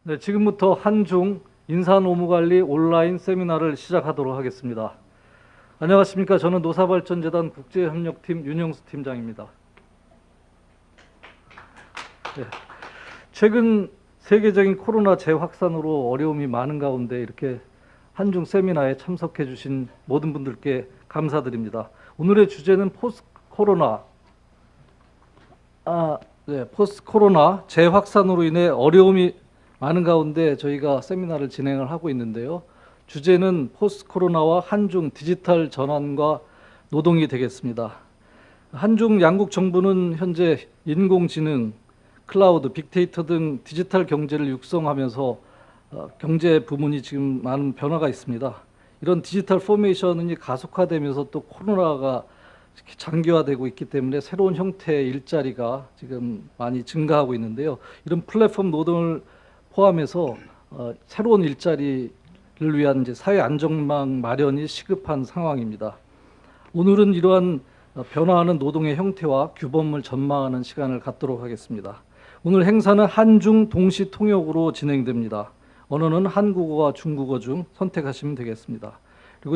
네, 지금부터 한중 인사노무관리 온라인 세미나를 시작하도록 하겠습니다. 안녕하십니까. 저는 노사발전재단 국제협력팀 윤영수 팀장입니다. 네, 최근 세계적인 코로나 재확산으로 어려움이 많은 가운데 이렇게 한중 세미나에 참석해 주신 모든 분들께 감사드립니다. 오늘의 주제는 포스트 코로나 재확산으로 인해 어려움이 많은 가운데 저희가 세미나를 진행을 하고 있는데요. 주제는 포스트 코로나와 한중 디지털 전환과 노동이 되겠습니다. 한중 양국 정부는 현재 인공지능, 클라우드, 빅데이터 등 디지털 경제를 육성하면서 경제 부문이 지금 많은 변화가 있습니다. 이런 디지털 포메이션이 가속화되면서 또 코로나가 장기화되고 있기 때문에 새로운 형태의 일자리가 지금 많이 증가하고 있는데요. 이런 플랫폼 노동을 포함해서 새로운 일자리를 위한 이제 사회 안전망 마련이 시급한 상황입니다. 오늘은 이러한 변화하는 노동의 형태와 규범을 전망하는 시간을 갖도록 하겠습니다. 오늘 행사는 한중 동시 통역으로 진행됩니다. 언어는 한국어와 중국어 중 선택하시면 되겠습니다. 그리고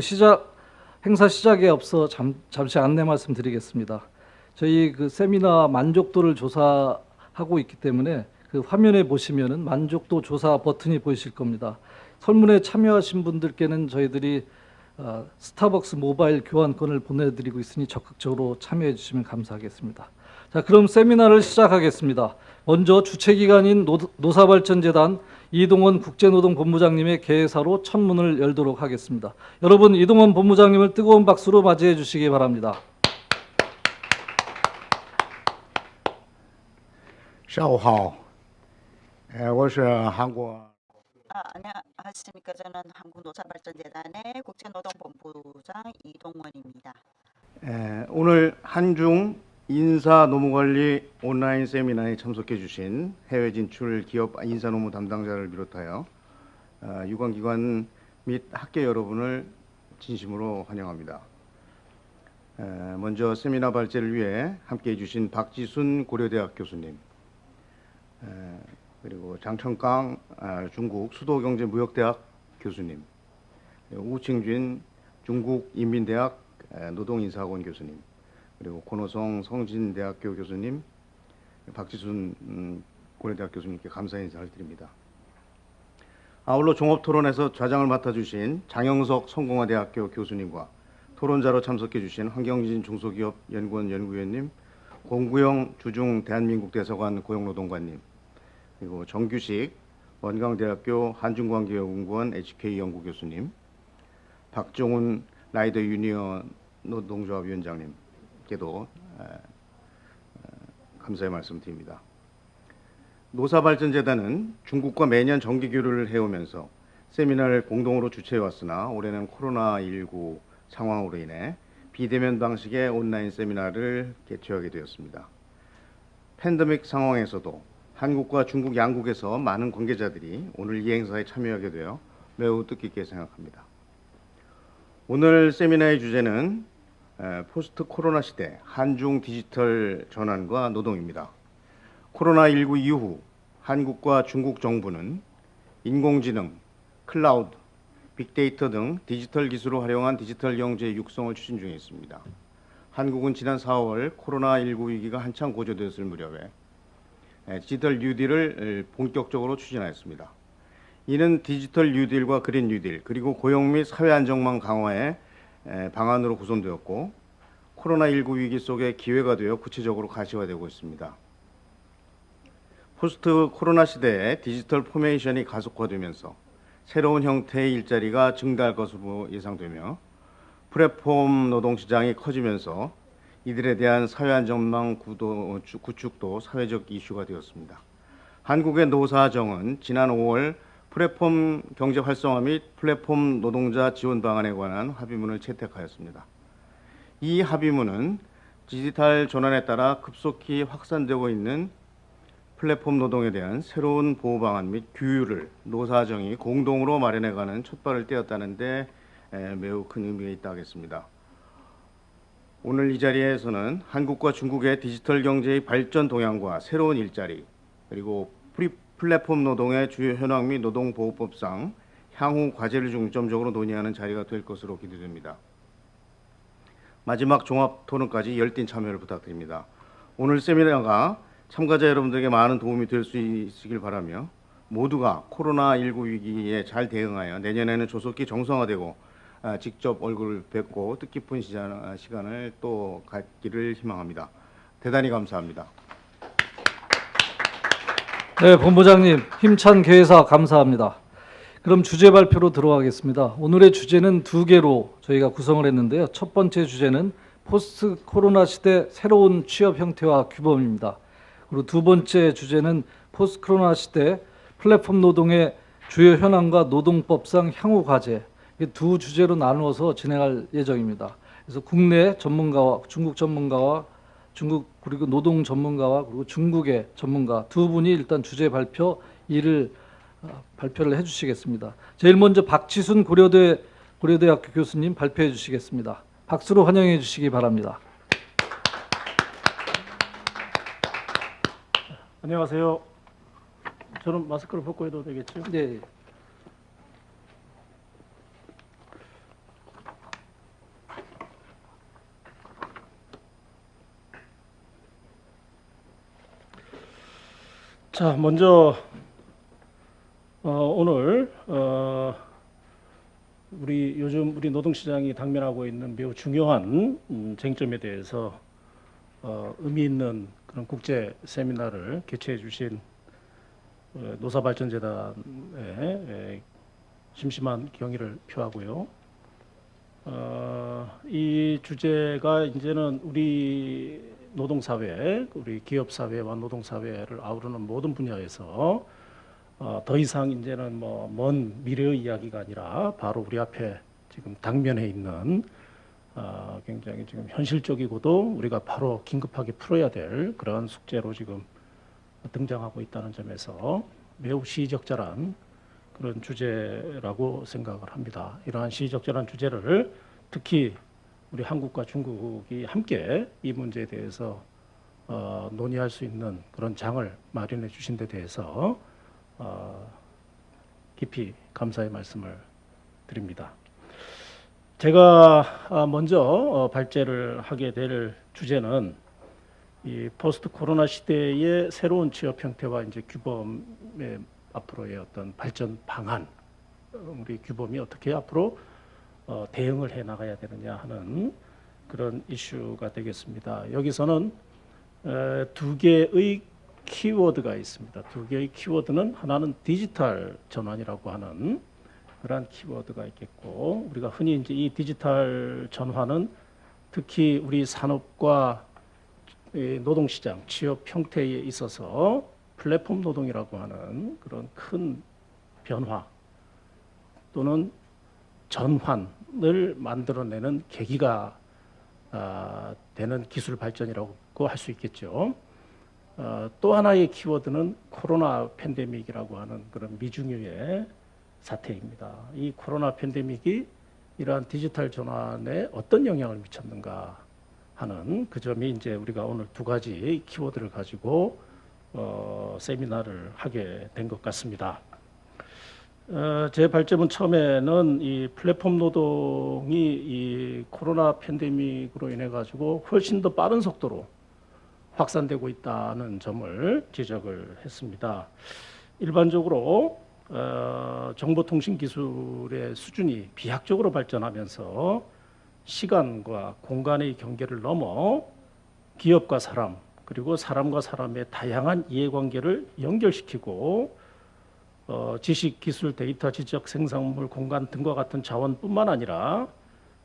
행사 시작에 앞서 잠시 안내 말씀드리겠습니다. 저희 그 세미나 만족도를 조사하고 있기 때문에 그 화면에 보시면은 만족도 조사 버튼이 보이실 겁니다. 설문에 참여하신 분들께는 저희들이 스타벅스 모바일 교환권을 보내드리고 있으니 적극적으로 참여해 주시면 감사하겠습니다. 자, 그럼 세미나를 시작하겠습니다. 먼저 주최기관인 노사발전재단 이동원 국제노동본부장님의 개사로 첫문을 열도록 하겠습니다. 여러분, 이동원 본부장님을 뜨거운 박수로 맞이해 주시기 바랍니다. 下午好，我是韩国 안녕하십니까. 저는 한국노사발전재단의 국제노동본부장 이동원입니다. 오늘 한중 인사노무관리 온라인 세미나에 참석해 주신 해외 진출 기업 인사노무 담당자를 비롯하여 유관기관 및 학계 여러분을 진심으로 환영합니다. 먼저 세미나 발제를 위해 함께해 주신 박지순 고려대학 교수님, 그리고 장천강 중국 수도경제무역대학 교수님, 우칭준 중국 인민대학 노동인사학원 교수님, 그리고 권호성 성진대학교 교수님, 박지순 고려대학 교수님께 감사 인사를 드립니다. 아울러 종합토론에서 좌장을 맡아주신 장영석 성공화대학교 교수님과 토론자로 참석해 주신 황경진 중소기업 연구원 연구위원님, 공구영 주중 대한민국 대사관 고용노동관님, 그리고 정규식 원광대학교 한중관계연구원 HK 연구교수님, 박종훈 라이더 유니언 노동조합 위원장님께도 감사의 말씀드립니다. 노사발전재단은 중국과 매년 정기교류를 해오면서 세미나를 공동으로 주최해왔으나 올해는 코로나19 상황으로 인해 비대면 방식의 온라인 세미나를 개최하게 되었습니다. 팬데믹 상황에서도 한국과 중국 양국에서 많은 관계자들이 오늘 이 행사에 참여하게 되어 매우 뜻깊게 생각합니다. 오늘 세미나의 주제는 포스트 코로나 시대 한중 디지털 전환과 노동입니다. 코로나19 이후 한국과 중국 정부는 인공지능, 클라우드, 빅데이터 등 디지털 기술을 활용한 디지털 경제 육성을 추진 중에 있습니다. 한국은 지난 4월 코로나19 위기가 한창 고조되었을 무렵에 디지털 뉴딜을 본격적으로 추진하였습니다. 이는 디지털 뉴딜과 그린 뉴딜 그리고 고용 및 사회 안정망 강화의 방안으로 구성되었고 코로나19 위기 속에 기회가 되어 구체적으로 가시화되고 있습니다. 포스트 코로나 시대에 디지털 포메이션이 가속화되면서 새로운 형태의 일자리가 증가할 것으로 예상되며 플랫폼 노동시장이 커지면서 이들에 대한 사회 안전망 구축도 사회적 이슈가 되었습니다. 한국의 노사정은 지난 5월 플랫폼 경제 활성화 및 플랫폼 노동자 지원 방안에 관한 합의문을 채택하였습니다. 이 합의문은 디지털 전환에 따라 급속히 확산되고 있는 플랫폼 노동에 대한 새로운 보호 방안 및 규율을 노사정이 공동으로 마련해가는 첫발을 떼었다는 데 매우 큰 의미가 있다 하겠습니다. 오늘 이 자리에서는 한국과 중국의 디지털 경제의 발전 동향과 새로운 일자리, 그리고 플랫폼 노동의 주요 현황 및 노동보호법상 향후 과제를 중점적으로 논의하는 자리가 될 것으로 기대됩니다. 마지막 종합 토론까지 열띤 참여를 부탁드립니다. 오늘 세미나가 참가자 여러분들에게 많은 도움이 될 수 있으길 바라며 모두가 코로나19 위기에 잘 대응하여 내년에는 조속히 정상화되고 직접 얼굴을 뵙고 뜻깊은 시간을 또 갖기를 희망합니다. 대단히 감사합니다. 네, 본부장님 힘찬 개회사 감사합니다. 그럼 주제 발표로 들어가겠습니다. 오늘의 주제는 두 개로 저희가 구성을 했는데요. 첫 번째 주제는 포스트 코로나 시대 새로운 취업 형태와 규범입니다. 그리고 두 번째 주제는 포스트 코로나 시대 플랫폼 노동의 주요 현황과 노동법상 향후 과제, 이 두 주제로 나누어서 진행할 예정입니다. 그래서 국내 전문가와 중국 전문가와 중국 그리고 노동 전문가와 그리고 중국의 전문가 두 분이 일단 주제 발표를 해주시겠습니다. 제일 먼저 박지순 고려대학교 교수님 발표해 주시겠습니다. 박수로 환영해 주시기 바랍니다. 안녕하세요. 저는 마스크를 벗고 해도 되겠죠? 네. 자, 먼저 오늘 요즘 우리 노동시장이 당면하고 있는 매우 중요한 쟁점에 대해서 의미 있는 그런 국제 세미나를 개최해 주신 노사발전재단에 심심한 경의를 표하고요. 이 주제가 이제는 우리 노동사회, 우리 기업사회와 노동사회를 아우르는 모든 분야에서 더 이상 이제는 먼 미래의 이야기가 아니라 바로 우리 앞에 지금 당면해 있는 굉장히 지금 현실적이고도 우리가 바로 긴급하게 풀어야 될 그런 숙제로 지금 등장하고 있다는 점에서 매우 시의적절한 그런 주제라고 생각을 합니다. 이러한 시의적절한 주제를 특히 우리 한국과 중국이 함께 이 문제에 대해서 논의할 수 있는 그런 장을 마련해 주신 데 대해서 깊이 감사의 말씀을 드립니다. 제가 먼저 발제를 하게 될 주제는 이 포스트 코로나 시대의 새로운 취업 형태와 이제 규범의 앞으로의 어떤 발전 방안, 우리 규범이 어떻게 앞으로 대응을 해 나가야 되느냐 하는 그런 이슈가 되겠습니다. 여기서는 두 개의 키워드가 있습니다. 두 개의 키워드는 하나는 디지털 전환이라고 하는 그러한 키워드가 있겠고, 우리가 흔히 이제 이 디지털 전환은 특히 우리 산업과 노동시장, 취업 형태에 있어서 플랫폼 노동이라고 하는 그런 큰 변화 또는 전환을 만들어내는 계기가 되는 기술 발전이라고 할 수 있겠죠. 또 하나의 키워드는 코로나 팬데믹이라고 하는 그런 미중유의 사태입니다. 이 코로나 팬데믹이 이러한 디지털 전환에 어떤 영향을 미쳤는가 하는 그 점이 이제 우리가 오늘 두 가지 키워드를 가지고 세미나를 하게 된 것 같습니다. 제 발제문 처음에는 이 플랫폼 노동이 이 코로나 팬데믹으로 인해 가지고 훨씬 더 빠른 속도로 확산되고 있다는 점을 지적을 했습니다. 일반적으로 정보통신 기술의 수준이 비약적으로 발전하면서 시간과 공간의 경계를 넘어 기업과 사람 그리고 사람과 사람의 다양한 이해관계를 연결시키고 지식, 기술, 데이터, 지적, 생산물, 공간 등과 같은 자원뿐만 아니라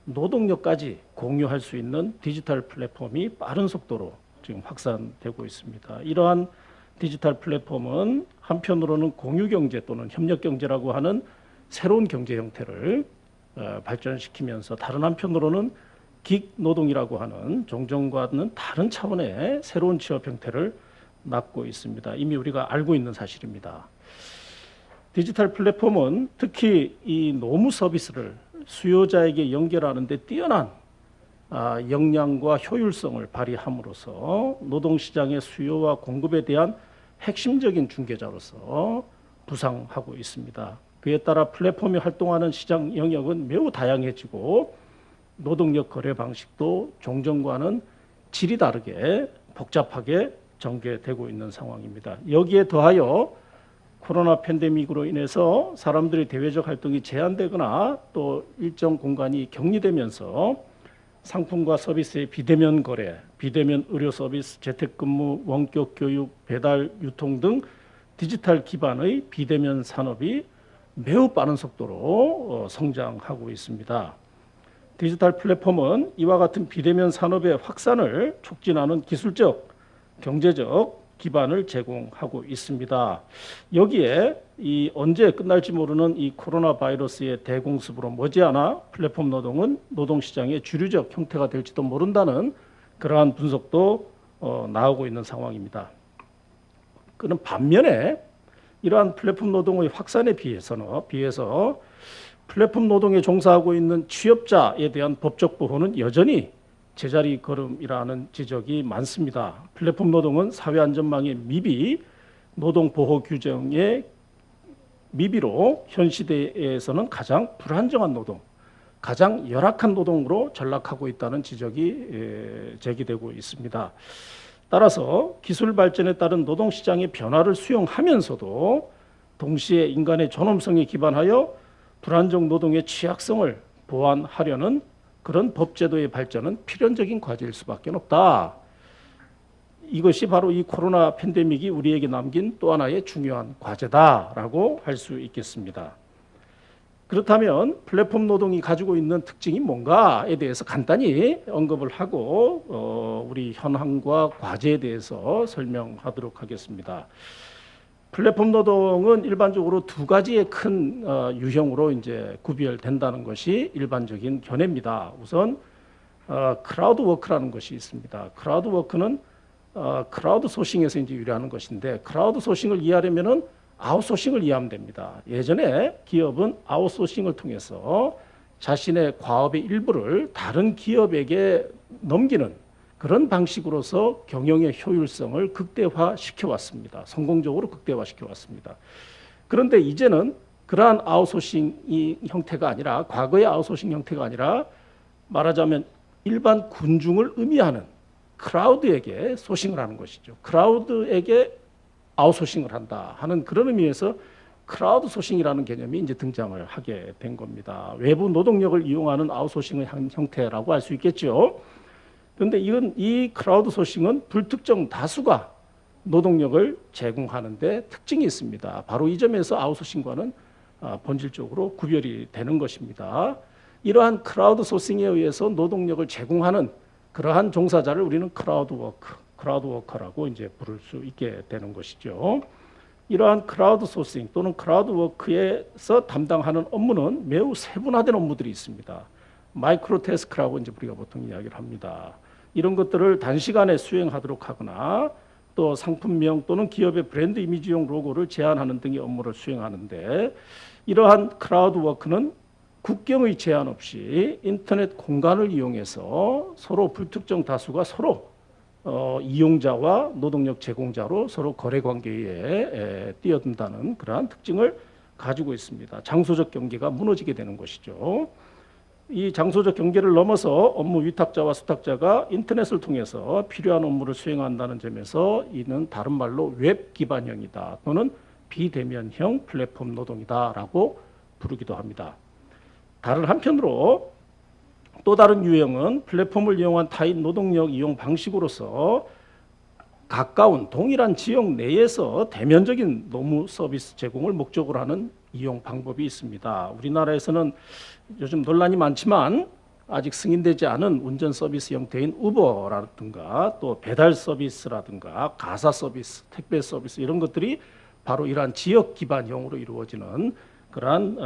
노동력까지 공유할 수 있는 디지털 플랫폼이 빠른 속도로 지금 확산되고 있습니다. 이러한 디지털 플랫폼은 한편으로는 공유경제 또는 협력경제라고 하는 새로운 경제 형태를 발전시키면서 다른 한편으로는 긱노동이라고 하는 종전과는 다른 차원의 새로운 취업 형태를 낳고 있습니다. 이미 우리가 알고 있는 사실입니다. 디지털 플랫폼은 특히 이 노무 서비스를 수요자에게 연결하는 데 뛰어난 역량과 효율성을 발휘함으로써 노동시장의 수요와 공급에 대한 핵심적인 중개자로서 부상하고 있습니다. 그에 따라 플랫폼이 활동하는 시장 영역은 매우 다양해지고 노동력 거래 방식도 종전과는 질이 다르게 복잡하게 전개되고 있는 상황입니다. 여기에 더하여 코로나 팬데믹으로 인해서 사람들의 대외적 활동이 제한되거나 또 일정 공간이 격리되면서 상품과 서비스의 비대면 거래, 비대면 의료 서비스, 재택근무, 원격 교육, 배달, 유통 등 디지털 기반의 비대면 산업이 매우 빠른 속도로 성장하고 있습니다. 디지털 플랫폼은 이와 같은 비대면 산업의 확산을 촉진하는 기술적, 경제적 기반을 제공하고 있습니다. 여기에 이 언제 끝날지 모르는 이 코로나 바이러스의 대공습으로 머지않아 플랫폼 노동은 노동시장의 주류적 형태가 될지도 모른다는 그러한 분석도 나오고 있는 상황입니다. 그는 반면에 이러한 플랫폼 노동의 확산에 비해서 플랫폼 노동에 종사하고 있는 취업자에 대한 법적 보호는 여전히 제자리 걸음이라는 지적이 많습니다. 플랫폼 노동은 사회안전망의 미비, 노동보호 규정의 미비로 현 시대에서는 가장 불안정한 노동, 가장 열악한 노동으로 전락하고 있다는 지적이 제기되고 있습니다. 따라서 기술 발전에 따른 노동시장의 변화를 수용하면서도 동시에 인간의 존엄성에 기반하여 불안정 노동의 취약성을 보완하려는 그런 법제도의 발전은 필연적인 과제일 수밖에 없다. 이것이 바로 이 코로나 팬데믹이 우리에게 남긴 또 하나의 중요한 과제다라고 할 수 있겠습니다. 그렇다면 플랫폼 노동이 가지고 있는 특징이 뭔가에 대해서 간단히 언급을 하고 우리 현황과 과제에 대해서 설명하도록 하겠습니다. 플랫폼 노동은 일반적으로 두 가지의 큰 유형으로 이제 구별된다는 것이 일반적인 견해입니다. 우선 크라우드 워크라는 것이 있습니다. 크라우드 워크는 크라우드 소싱에서 이제 유래하는 것인데, 크라우드 소싱을 이해하려면은 아웃소싱을 이해하면 됩니다. 예전에 기업은 아웃소싱을 통해서 자신의 과업의 일부를 다른 기업에게 넘기는 그런 방식으로서 경영의 효율성을 극대화시켜 왔습니다. 성공적으로 극대화시켜 왔습니다. 그런데 이제는 그러한 아웃소싱 형태가 아니라, 과거의 아웃소싱 형태가 아니라 말하자면 일반 군중을 의미하는 크라우드에게 소싱을 하는 것이죠. 크라우드에게 아웃소싱을 한다 하는 그런 의미에서 크라우드 소싱이라는 개념이 이제 등장을 하게 된 겁니다. 외부 노동력을 이용하는 아웃소싱의 형태라고 할 수 있겠죠. 그런데 이 크라우드 소싱은 불특정 다수가 노동력을 제공하는데 특징이 있습니다. 바로 이 점에서 아웃소싱과는 본질적으로 구별이 되는 것입니다. 이러한 크라우드 소싱에 의해서 노동력을 제공하는 그러한 종사자를 우리는 크라우드 워커라고 이제 부를 수 있게 되는 것이죠. 이러한 크라우드 소싱 또는 크라우드 워크에서 담당하는 업무는 매우 세분화된 업무들이 있습니다. 마이크로 태스크라고 이제 우리가 보통 이야기를 합니다. 이런 것들을 단시간에 수행하도록 하거나 또 상품명 또는 기업의 브랜드 이미지용 로고를 제안하는 등의 업무를 수행하는데, 이러한 크라우드 워크는 국경의 제한 없이 인터넷 공간을 이용해서 서로 불특정 다수가 서로 이용자와 노동력 제공자로 서로 거래 관계에 뛰어든다는 그러한 특징을 가지고 있습니다. 장소적 경계가 무너지게 되는 것이죠. 이 장소적 경계를 넘어서 업무 위탁자와 수탁자가 인터넷을 통해서 필요한 업무를 수행한다는 점에서 이는 다른 말로 웹 기반형이다 또는 비대면형 플랫폼 노동이다라고 부르기도 합니다. 다른 한편으로 또 다른 유형은 플랫폼을 이용한 타인 노동력 이용 방식으로서 가까운 동일한 지역 내에서 대면적인 노무 서비스 제공을 목적으로 하는 이용 방법이 있습니다. 우리나라에서는 요즘 논란이 많지만 아직 승인되지 않은 운전 서비스 형태인 우버라든가 또 배달 서비스라든가 가사 서비스, 택배 서비스 이런 것들이 바로 이러한 지역 기반형으로 이루어지는 그러한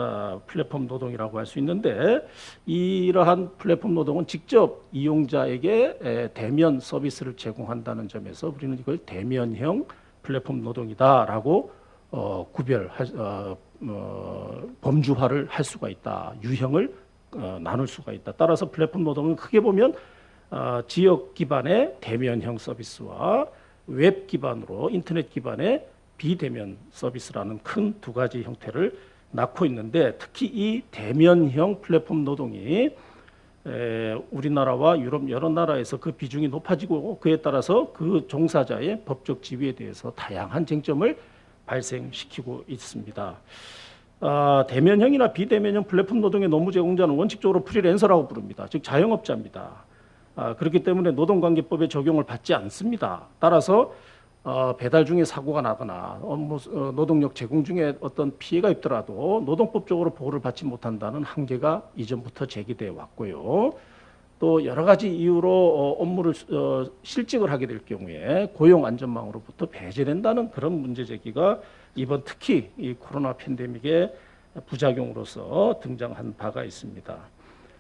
플랫폼 노동이라고 할 수 있는데, 이러한 플랫폼 노동은 직접 이용자에게 대면 서비스를 제공한다는 점에서 우리는 이걸 대면형 플랫폼 노동이다라고 범주화를 할 수가 있다. 유형을 나눌 수가 있다. 따라서 플랫폼 노동은 크게 보면 지역 기반의 대면형 서비스와 웹 기반으로 인터넷 기반의 비대면 서비스라는 큰 두 가지 형태를 낳고 있는데, 특히 이 대면형 플랫폼 노동이 우리나라와 유럽 여러 나라에서 그 비중이 높아지고, 그에 따라서 그 종사자의 법적 지위에 대해서 다양한 쟁점을 발생시키고 있습니다. 대면형이나 비대면형 플랫폼 노동의 노무 제공자는 원칙적으로 프리랜서라고 부릅니다. 즉 자영업자입니다. 그렇기 때문에 노동관계법의 적용을 받지 않습니다. 따라서 배달 중에 사고가 나거나 노동력 제공 중에 어떤 피해가 있더라도 노동법적으로 보호를 받지 못한다는 한계가 이전부터 제기돼 왔고요. 또 여러 가지 이유로 업무를 실직을 하게 될 경우에 고용 안전망으로부터 배제된다는 그런 문제 제기가 이번 특히 이 코로나 팬데믹의 부작용으로서 등장한 바가 있습니다.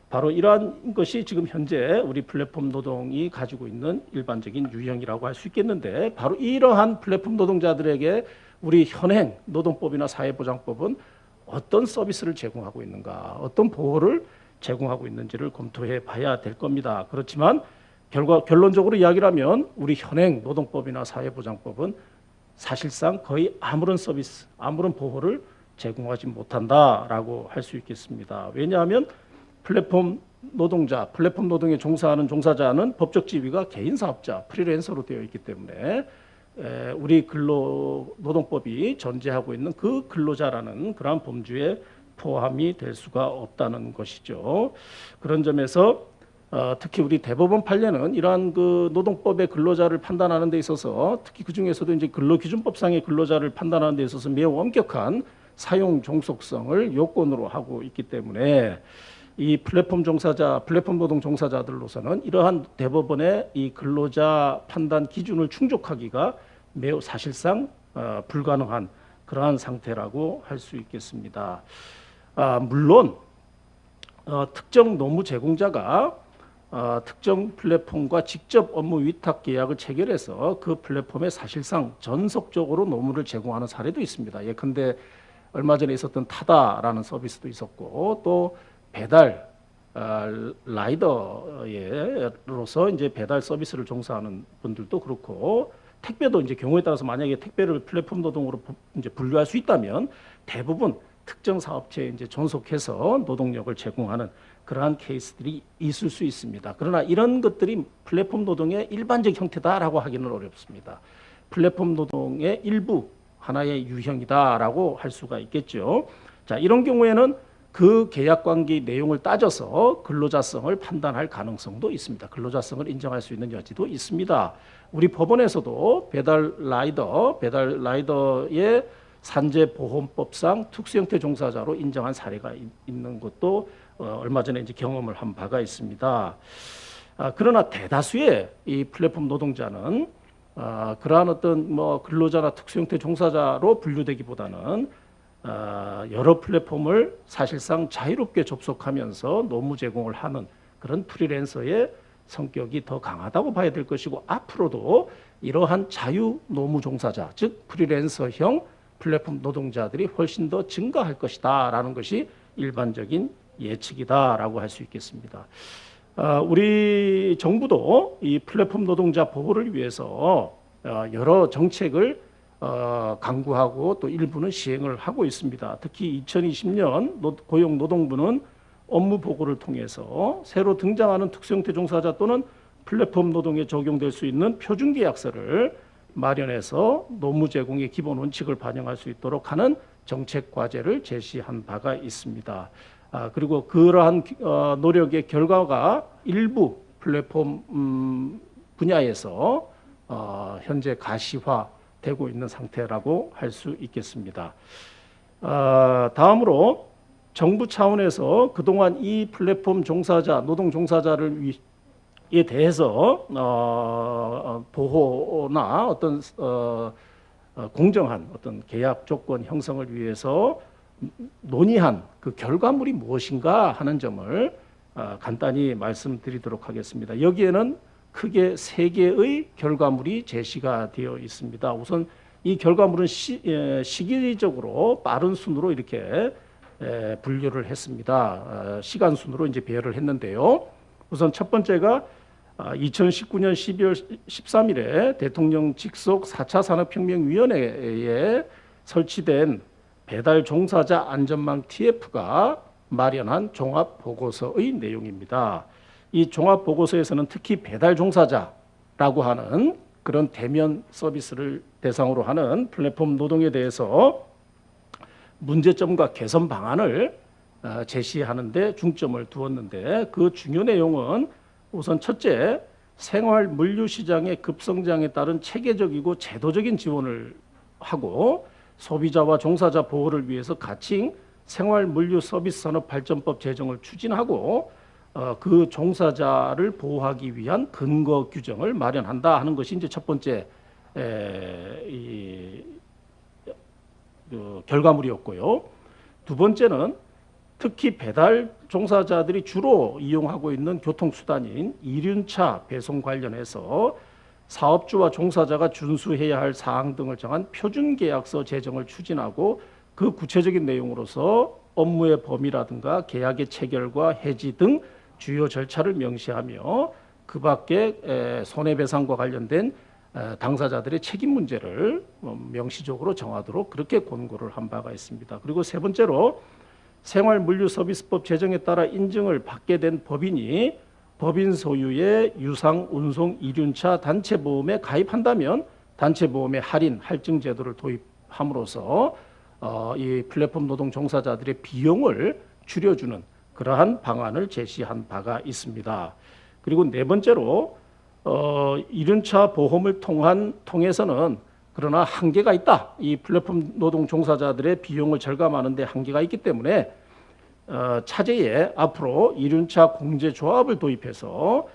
바로 이러한 것이 지금 현재 우리 플랫폼 노동이 가지고 있는 일반적인 유형이라고 할 수 있겠는데, 바로 이러한 플랫폼 노동자들에게 우리 현행 노동법이나 사회보장법은 어떤 서비스를 제공하고 있는가, 어떤 보호를 제공하고 있는지를 검토해 봐야 될 겁니다. 그렇지만 결론적으로 이야기를 하면 우리 현행 노동법이나 사회보장법은 사실상 거의 아무런 서비스, 아무런 보호를 제공하지 못한다라고 할 수 있겠습니다. 왜냐하면 플랫폼 노동자, 플랫폼 노동에 종사하는 종사자는 법적 지위가 개인 사업자, 프리랜서로 되어 있기 때문에 우리 근로노동법이 전제하고 있는 그 근로자라는 그러한 범주에 포함이 될 수가 없다는 것이죠. 그런 점에서 특히 우리 대법원 판례는 이러한 그 노동법의 근로자를 판단하는 데 있어서, 특히 그 중에서도 이제 근로기준법상의 근로자를 판단하는 데 있어서 매우 엄격한 사용 종속성을 요건으로 하고 있기 때문에 이 플랫폼 노동 종사자들로서는 이러한 대법원의 이 근로자 판단 기준을 충족하기가 매우 사실상 불가능한 그러한 상태라고 할 수 있겠습니다. 물론 특정 노무 제공자가 특정 플랫폼과 직접 업무 위탁 계약을 체결해서 그 플랫폼에 사실상 전속적으로 노무를 제공하는 사례도 있습니다. 예컨대 얼마 전에 있었던 타다라는 서비스도 있었고, 또 배달 라이더로서 이제 배달 서비스를 종사하는 분들도 그렇고, 택배도 이제 경우에 따라서 만약에 택배를 플랫폼 노동으로 이제 분류할 수 있다면 대부분 특정 사업체에 이제 존속해서 노동력을 제공하는 그러한 케이스들이 있을 수 있습니다. 그러나 이런 것들이 플랫폼 노동의 일반적 형태다라고 하기는 어렵습니다. 플랫폼 노동의 일부 하나의 유형이다라고 할 수가 있겠죠. 자, 이런 경우에는 그 계약 관계 내용을 따져서 근로자성을 판단할 가능성도 있습니다. 근로자성을 인정할 수 있는 여지도 있습니다. 우리 법원에서도 배달 라이더의 산재보험법상 특수형태 종사자로 인정한 사례가 있는 것도 얼마 전에 이제 경험을 한 바가 있습니다. 그러나 대다수의 이 플랫폼 노동자는 그러한 어떤 근로자나 특수형태 종사자로 분류되기보다는 여러 플랫폼을 사실상 자유롭게 접속하면서 노무 제공을 하는 그런 프리랜서의 성격이 더 강하다고 봐야 될 것이고, 앞으로도 이러한 자유 노무 종사자, 즉 프리랜서형 플랫폼 노동자들이 훨씬 더 증가할 것이다라는 것이 일반적인 예측이다라고 할 수 있겠습니다. 우리 정부도 이 플랫폼 노동자 보호를 위해서 여러 정책을 강구하고 또 일부는 시행을 하고 있습니다. 특히 2020년 고용노동부는 업무 보고를 통해서 새로 등장하는 특수형태 종사자 또는 플랫폼 노동에 적용될 수 있는 표준계약서를 마련해서 노무 제공의 기본 원칙을 반영할 수 있도록 하는 정책 과제를 제시한 바가 있습니다. 그리고 그러한 노력의 결과가 일부 플랫폼 분야에서 현재 가시화되고 있는 상태라고 할 수 있겠습니다. 다음으로 정부 차원에서 그동안 이 플랫폼 종사자, 노동 종사자를 에 대해서 보호나 어떤 공정한 어떤 계약 조건 형성을 위해서 논의한 그 결과물이 무엇인가 하는 점을 간단히 말씀드리도록 하겠습니다. 여기에는 크게 3개의 결과물이 제시가 되어 있습니다. 우선 이 결과물은 시기적으로 빠른 순으로 이렇게 분류를 했습니다. 시간 순으로 이제 배열을 했는데요. 우선 첫 번째가 2019년 12월 13일에 대통령 직속 4차 산업혁명위원회에 설치된 배달 종사자 안전망 TF가 마련한 종합보고서의 내용입니다. 이 종합보고서에서는 특히 배달 종사자라고 하는 그런 대면 서비스를 대상으로 하는 플랫폼 노동에 대해서 문제점과 개선 방안을 제시하는 데 중점을 두었는데, 그 중요 내용은 우선 첫째, 생활 물류 시장의 급성장에 따른 체계적이고 제도적인 지원을 하고, 소비자와 종사자 보호를 위해서 가칭 생활 물류 서비스 산업 발전법 제정을 추진하고, 그 종사자를 보호하기 위한 근거 규정을 마련한다 하는 것이 이제 첫 번째 결과물이었고요. 두 번째는 특히 배달 종사자들이 주로 이용하고 있는 교통수단인 이륜차 배송 관련해서 사업주와 종사자가 준수해야 할 사항 등을 정한 표준계약서 제정을 추진하고, 그 구체적인 내용으로서 업무의 범위라든가 계약의 체결과 해지 등 주요 절차를 명시하며, 그 밖에 손해배상과 관련된 당사자들의 책임 문제를 명시적으로 정하도록 그렇게 권고를 한 바가 있습니다. 그리고 세 번째로, 생활물류서비스법 제정에 따라 인증을 받게 된 법인이 법인 소유의 유상, 운송, 이륜차 단체보험에 가입한다면 단체보험의 할인, 할증 제도를 도입함으로써 이 플랫폼 노동 종사자들의 비용을 줄여주는 그러한 방안을 제시한 바가 있습니다. 그리고 네 번째로, 이륜차 보험을 통해서는 그러나 한계가 있다. 이 플랫폼 노동 종사자들의 비용을 절감하는 데 한계가 있기 때문에 차제에 앞으로 이륜차 공제조합을 도입해서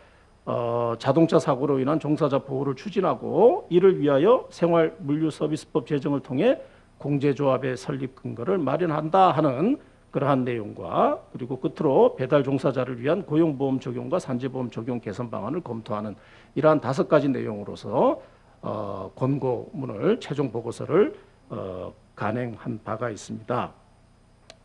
자동차 사고로 인한 종사자 보호를 추진하고, 이를 위하여 생활물류서비스법 제정을 통해 공제조합의 설립 근거를 마련한다 하는 그러한 내용과, 그리고 끝으로 배달 종사자를 위한 고용보험 적용과 산재보험 적용 개선 방안을 검토하는 이러한 5가지 내용으로서 권고문을, 최종 보고서를 간행한 바가 있습니다.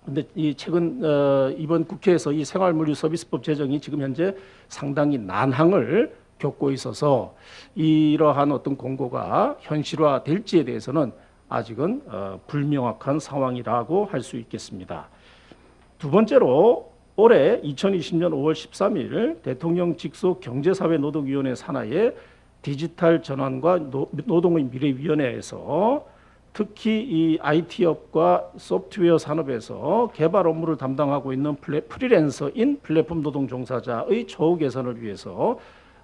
근데 이 최근 이번 국회에서 이 생활물류서비스법 제정이 지금 현재 상당히 난항을 겪고 있어서 이러한 어떤 공고가 현실화될지에 대해서는 아직은 불명확한 상황이라고 할 수 있겠습니다. 두 번째로, 올해 2020년 5월 13일 대통령 직속 경제사회노동위원회 산하의 디지털 전환과 노동의 미래위원회에서 특히 이 IT업과 소프트웨어 산업에서 개발 업무를 담당하고 있는 프리랜서인 플랫폼 노동 종사자의 처우 개선을 위해서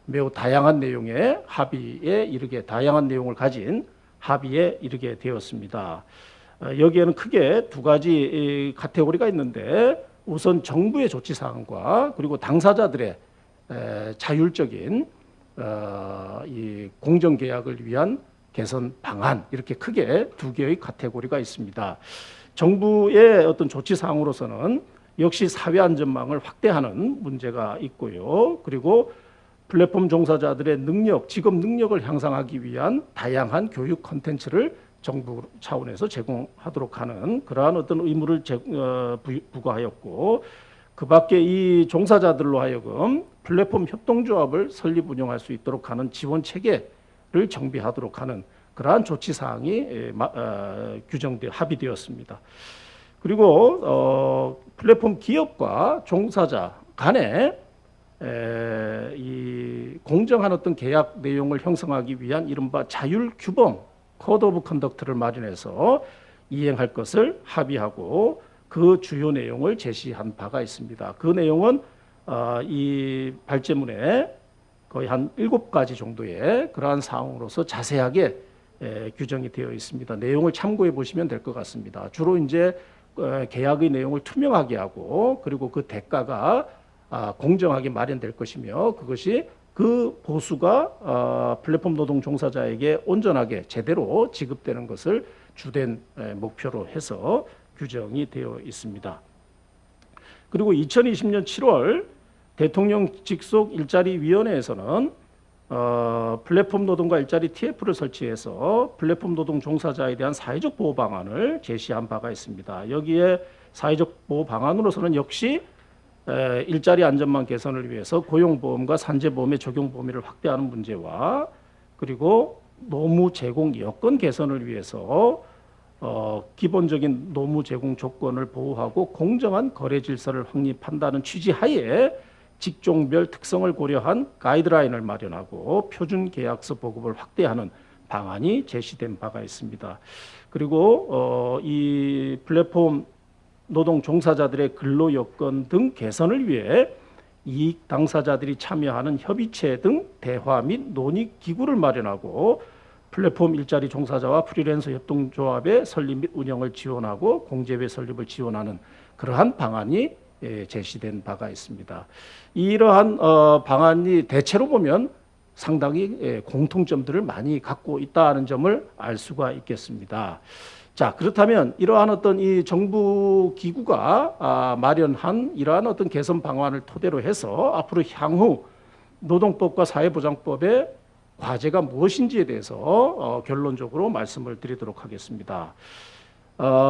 매우 다양한 내용의 합의에 이르게, 다양한 내용을 가진 합의에 이르게 되었습니다. 여기에는 크게 2가지 카테고리가 있는데, 우선 정부의 조치 사항과 그리고 당사자들의 자율적인 이 공정 계약을 위한 개선 방안, 이렇게 크게 2개의 카테고리가 있습니다. 정부의 어떤 조치 사항으로서는 역시 사회 안전망을 확대하는 문제가 있고요. 그리고 플랫폼 종사자들의 능력, 직업 능력을 향상하기 위한 다양한 교육 콘텐츠를 정부 차원에서 제공하도록 하는 그러한 어떤 의무를 부과하였고, 그 밖에 이 종사자들로 하여금 플랫폼 협동조합을 설립 운영할 수 있도록 하는 지원 체계를 정비하도록 하는 그러한 조치 사항이 합의되었습니다. 그리고 플랫폼 기업과 종사자 간에 이 공정한 어떤 계약 내용을 형성하기 위한 이른바 자율 규범 코드 오브 컨덕트를 마련해서 이행할 것을 합의하고, 그 주요 내용을 제시한 바가 있습니다. 그 내용은 이 발제문에 거의 한 7가지 정도의 그러한 사항으로서 자세하게 규정이 되어 있습니다. 내용을 참고해 보시면 될 것 같습니다. 주로 이제 계약의 내용을 투명하게 하고, 그리고 그 대가가 공정하게 마련될 것이며, 그것이 그 보수가 플랫폼 노동 종사자에게 온전하게 제대로 지급되는 것을 주된 목표로 해서 규정이 되어 있습니다. 그리고 2020년 7월 대통령 직속 일자리위원회에서는 플랫폼 노동과 일자리 TF를 설치해서 플랫폼 노동 종사자에 대한 사회적 보호 방안을 제시한 바가 있습니다. 여기에 사회적 보호 방안으로서는 역시 일자리 안전망 개선을 위해서 고용보험과 산재보험의 적용 범위를 확대하는 문제와 그리고 노무 제공 여건 개선을 위해서 기본적인 노무 제공 조건을 보호하고 공정한 거래 질서를 확립한다는 취지하에 직종별 특성을 고려한 가이드라인을 마련하고 표준 계약서 보급을 확대하는 방안이 제시된 바가 있습니다. 그리고 이 플랫폼 노동 종사자들의 근로 여건 등 개선을 위해 이익 당사자들이 참여하는 협의체 등 대화 및 논의 기구를 마련하고 플랫폼 일자리 종사자와 프리랜서 협동조합의 설립 및 운영을 지원하고 공제회 설립을 지원하는 그러한 방안이 제시된 바가 있습니다. 이러한 방안이 대체로 보면 상당히 공통점들을 많이 갖고 있다는 점을 알 수가 있겠습니다. 자, 그렇다면 이러한 어떤 이 정부 기구가 마련한 이러한 어떤 개선 방안을 토대로 해서 앞으로 향후 노동법과 사회보장법의 과제가 무엇인지에 대해서 결론적으로 말씀을 드리도록 하겠습니다.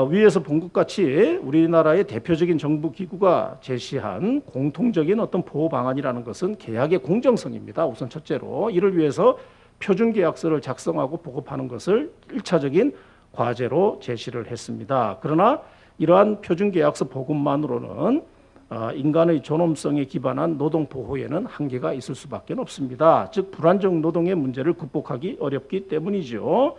위에서 본 것 같이 우리나라의 대표적인 정부 기구가 제시한 공통적인 어떤 보호 방안이라는 것은 계약의 공정성입니다. 우선 첫째로 이를 위해서 표준 계약서를 작성하고 보급하는 것을 1차적인 과제로 제시를 했습니다. 그러나 이러한 표준 계약서 보급만으로는 인간의 존엄성에 기반한 노동 보호에는 한계가 있을 수밖에 없습니다. 즉 불안정 노동의 문제를 극복하기 어렵기 때문이죠.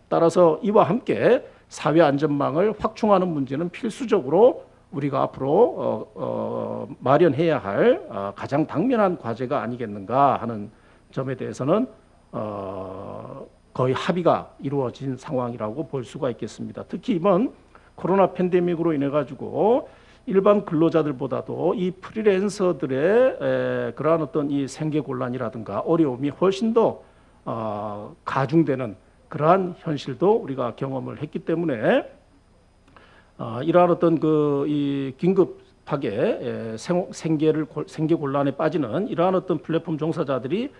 따라서 이와 함께 사회 안전망을 확충하는 문제는 필수적으로 우리가 앞으로 마련해야 할 가장 당면한 과제가 아니겠는가 하는 점에 대해서는 거의 합의가 이루어진 상황이라고 볼 수가 있겠습니다. 특히 이번 코로나 팬데믹으로 인해 가지고 일반 근로자들보다도 이 프리랜서들의 그러한 어떤 이 생계 곤란이라든가 어려움이 훨씬 더 가중되는 그러한 현실도 우리가 경험을 했기 때문에 이러한 어떤 이 긴급하게 생계 곤란에 빠지는 이러한 어떤 플랫폼 종사자들이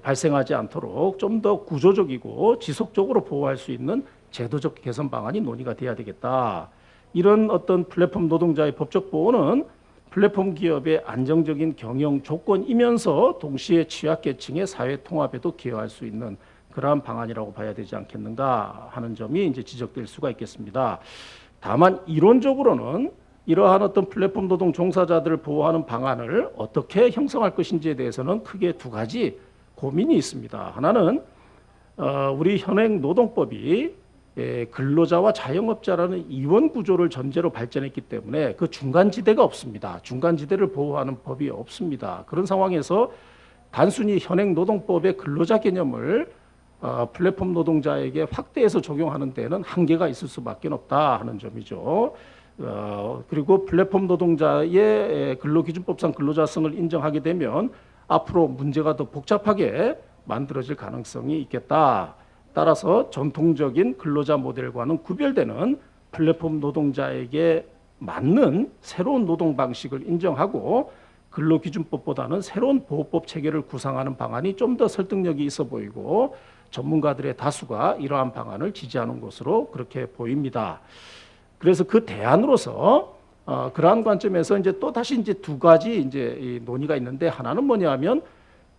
발생하지 않도록 좀 더 구조적이고 지속적으로 보호할 수 있는 제도적 개선 방안이 논의가 돼야 되겠다. 이런 어떤 플랫폼 노동자의 법적 보호는 플랫폼 기업의 안정적인 경영 조건이면서 동시에 취약계층의 사회 통합에도 기여할 수 있는 그러한 방안이라고 봐야 되지 않겠는가 하는 점이 이제 지적될 수가 있겠습니다. 다만 이론적으로는 이러한 어떤 플랫폼 노동 종사자들을 보호하는 방안을 어떻게 형성할 것인지에 대해서는 크게 두 가지 고민이 있습니다. 하나는 우리 현행 노동법이 근로자와 자영업자라는 이원 구조를 전제로 발전했기 때문에 그 중간지대가 없습니다. 중간지대를 보호하는 법이 없습니다. 그런 상황에서 단순히 현행 노동법의 근로자 개념을 플랫폼 노동자에게 확대해서 적용하는 데는 한계가 있을 수밖에 없다 하는 점이죠. 그리고 플랫폼 노동자의 근로기준법상 근로자성을 인정하게 되면 앞으로 문제가 더 복잡하게 만들어질 가능성이 있겠다. 따라서 전통적인 근로자 모델과는 구별되는 플랫폼 노동자에게 맞는 새로운 노동 방식을 인정하고 근로기준법보다는 새로운 보호법 체계를 구상하는 방안이 좀 더 설득력이 있어 보이고 전문가들의 다수가 이러한 방안을 지지하는 것으로 그렇게 보입니다. 그래서 그 대안으로서 그러한 관점에서 이제 또 다시 이제 두 가지 이제 이 논의가 있는데 하나는 뭐냐면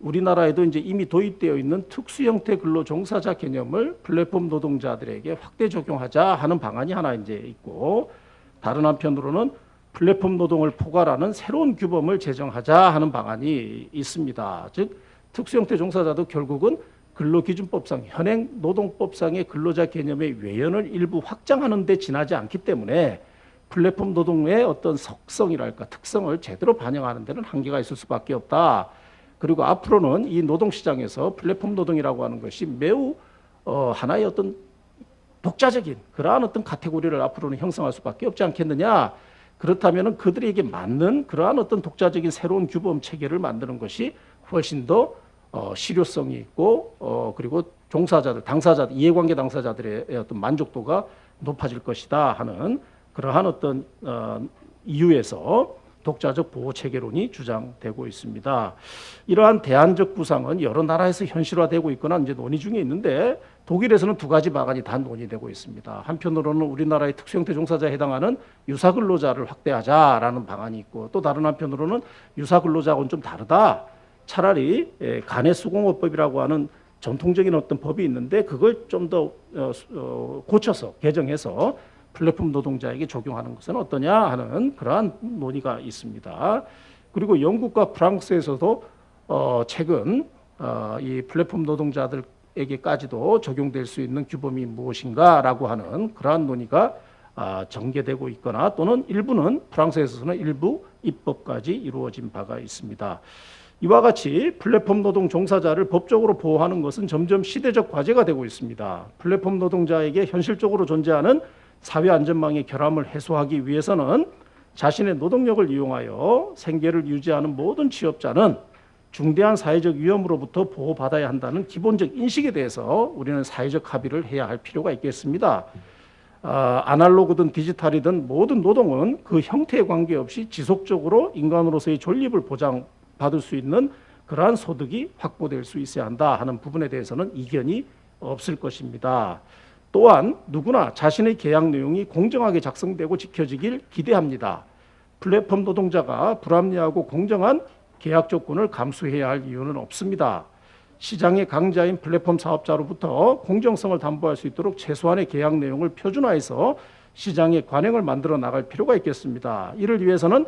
우리나라에도 이제 이미 도입되어 있는 특수 형태 근로 종사자 개념을 플랫폼 노동자들에게 확대 적용하자 하는 방안이 하나 이제 있고 다른 한편으로는 플랫폼 노동을 포괄하는 새로운 규범을 제정하자 하는 방안이 있습니다. 즉 특수 형태 종사자도 결국은 근로기준법상 현행 노동법상의 근로자 개념의 외연을 일부 확장하는 데 지나지 않기 때문에 플랫폼 노동의 어떤 속성이랄까 특성을 제대로 반영하는 데는 한계가 있을 수밖에 없다. 그리고 앞으로는 이 노동시장에서 플랫폼 노동이라고 하는 것이 매우 하나의 어떤 독자적인 그러한 어떤 카테고리를 앞으로는 형성할 수밖에 없지 않겠느냐. 그렇다면 그들에게 맞는 그러한 어떤 독자적인 새로운 규범 체계를 만드는 것이 훨씬 더 실효성이 있고 그리고 종사자들, 당사자들, 이해관계 당사자들의 어떤 만족도가 높아질 것이다 하는 그러한 어떤 이유에서 독자적 보호 체계론이 주장되고 있습니다. 이러한 대안적 구상은 여러 나라에서 현실화되고 있거나 이제 논의 중에 있는데 독일에서는 두 가지 방안이 다 논의되고 있습니다. 한편으로는 우리나라의 특수형태 종사자에 해당하는 유사근로자를 확대하자라는 방안이 있고 또 다른 한편으로는 유사근로자하고는 좀 다르다. 차라리 간해수공업법이라고 하는 전통적인 어떤 법이 있는데 그걸 좀 더 고쳐서 개정해서 플랫폼 노동자에게 적용하는 것은 어떠냐 하는 그러한 논의가 있습니다. 그리고 영국과 프랑스에서도 최근 이 플랫폼 노동자들에게까지도 적용될 수 있는 규범이 무엇인가라고 하는 그러한 논의가 전개되고 있거나 또는 일부는 프랑스에서는 일부 입법까지 이루어진 바가 있습니다. 이와 같이 플랫폼 노동 종사자를 법적으로 보호하는 것은 점점 시대적 과제가 되고 있습니다. 플랫폼 노동자에게 현실적으로 존재하는 사회 안전망의 결함을 해소하기 위해서는 자신의 노동력을 이용하여 생계를 유지하는 모든 취업자는 중대한 사회적 위험으로부터 보호받아야 한다는 기본적 인식에 대해서 우리는 사회적 합의를 해야 할 필요가 있겠습니다. 아날로그든 디지털이든 모든 노동은 그 형태에 관계없이 지속적으로 인간으로서의 존립을 보장받을 수 있는 그러한 소득이 확보될 수 있어야 한다 하는 부분에 대해서는 이견이 없을 것입니다. 또한 누구나 자신의 계약 내용이 공정하게 작성되고 지켜지길 기대합니다. 플랫폼 노동자가 불합리하고 공정한 계약 조건을 감수해야 할 이유는 없습니다. 시장의 강자인 플랫폼 사업자로부터 공정성을 담보할 수 있도록 최소한의 계약 내용을 표준화해서 시장의 관행을 만들어 나갈 필요가 있겠습니다. 이를 위해서는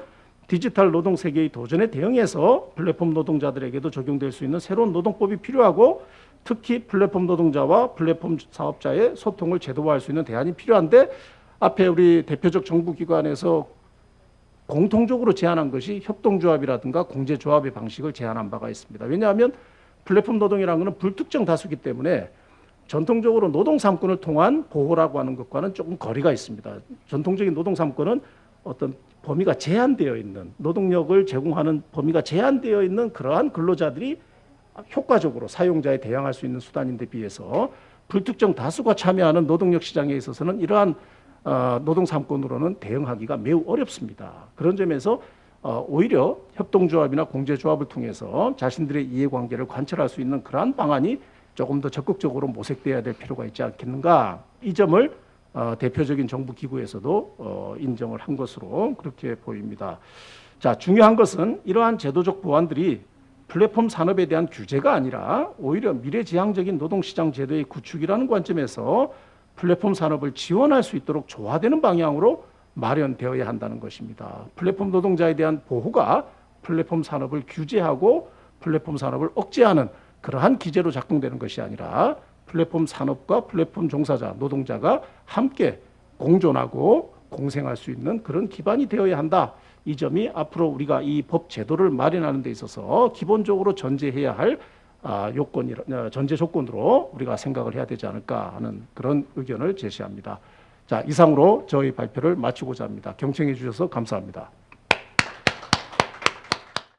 디지털 노동 세계의 도전에 대응해서 플랫폼 노동자들에게도 적용될 수 있는 새로운 노동법이 필요하고 특히 플랫폼 노동자와 플랫폼 사업자의 소통을 제도화할 수 있는 대안이 필요한데 앞에 우리 대표적 정부기관에서 공통적으로 제안한 것이 협동조합이라든가 공제조합의 방식을 제안한 바가 있습니다. 왜냐하면 플랫폼 노동이라는 것은 불특정 다수기 때문에 전통적으로 노동 3권을 통한 보호라고 하는 것과는 조금 거리가 있습니다. 전통적인 노동 3권은 어떤 범위가 제한되어 있는 노동력을 제공하는 범위가 제한되어 있는 그러한 근로자들이 효과적으로 사용자에 대항할 수 있는 수단인데 비해서 불특정 다수가 참여하는 노동력 시장에 있어서는 이러한 노동 3권으로는 대응하기가 매우 어렵습니다. 그런 점에서 오히려 협동조합이나 공제조합을 통해서 자신들의 이해관계를 관철할 수 있는 그러한 방안이 조금 더 적극적으로 모색돼야 될 필요가 있지 않겠는가. 이 점을 대표적인 정부기구에서도 인정을 한 것으로 그렇게 보입니다. 자, 중요한 것은 이러한 제도적 보완들이 플랫폼 산업에 대한 규제가 아니라 오히려 미래지향적인 노동시장 제도의 구축이라는 관점에서 플랫폼 산업을 지원할 수 있도록 조화되는 방향으로 마련되어야 한다는 것입니다. 플랫폼 노동자에 대한 보호가 플랫폼 산업을 규제하고 플랫폼 산업을 억제하는 그러한 기제로 작동되는 것이 아니라 플랫폼 산업과 플랫폼 종사자, 노동자가 함께 공존하고 공생할 수 있는 그런 기반이 되어야 한다. 이 점이 앞으로 우리가 이 법 제도를 마련하는 데 있어서 기본적으로 전제해야 할 전제 조건으로 우리가 생각을 해야 되지 않을까 하는 그런 의견을 제시합니다. 자, 이상으로 저희 발표를 마치고자 합니다. 경청해 주셔서 감사합니다.